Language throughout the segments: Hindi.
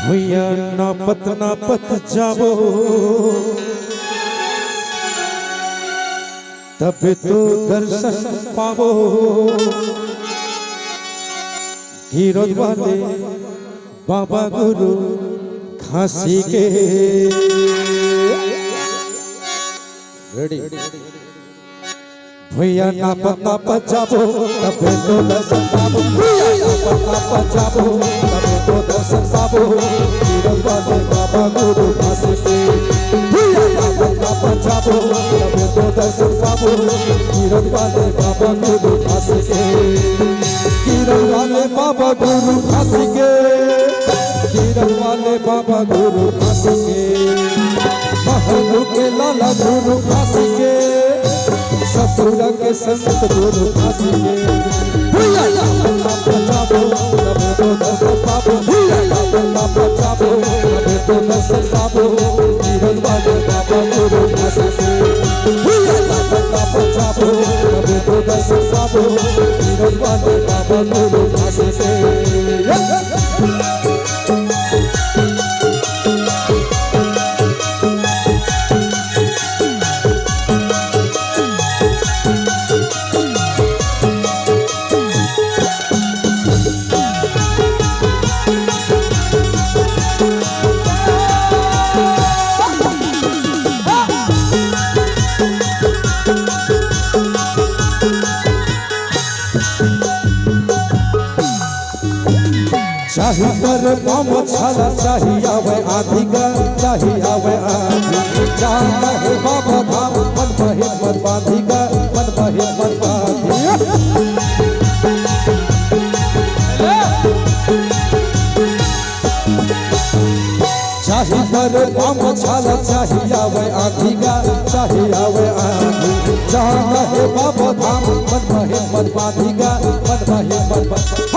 भैया नापत जाबो तब तो दर्शन पावो। गिरद वाले बाबा गुरु खासी के रेडी भैया नापत जाबो तब तो दर्शन पावो। भैया नापत जाबो तब तो दर्शन पावो। गिरद वाले बाबा गुरु खासी के भैया नापत जाबो तब तो दर्शन पावो। गिरद वाले बाबा गुरु खासी के गिरद वाले बाबा गुरु खासी के गिरद वाले बाबा गुरु खासी के महलू के लाला गुरु खासी के सतुरा के संत गुरु खासी के भैया नापत जाबो तब तो दर्शन पावो। भैया नापत जाबो तब तो दर्शन पावो। गिरद वाले बाबा गुरु खासी के भैया नापत जाबो तब तो दर्शन पावो। गिरद वाले बाबा गुरु खासी के चाही पर पाम छाला चाही आवे आधी का चाही आवे आधी जाना है बाबा धाम मन बहे मन बांधी का मन बहे मन बांधी। चाही पर पाम छाला चाही आवे आधी का चाही आवे आधी जाना है बाबा धाम मन बहे मन बांधी का मन बहे मन बांधी।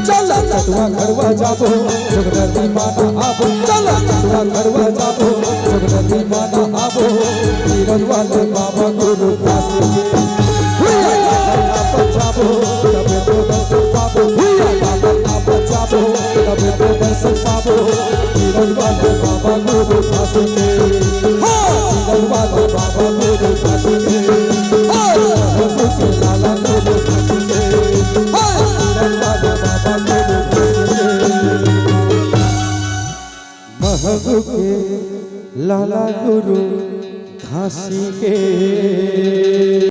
चटुआ घरवा जाबो जगदती माना आबो चला चटुआ घरवा जाबो जगदती माना आबो। गिरद वाले बाबा गुरु खासी के भैया नापत जाबो तब तो दर्शन पावो। भैया नापत जाबो तब तो दर्शन पावो। गिरद वाले बाबा गुरु खासी के गिरद वाले बाबा गुरु खासी के लाला गुरु खासी के गिरद वाले बाबा गुरु महबूब के लाला गुरु खासी के।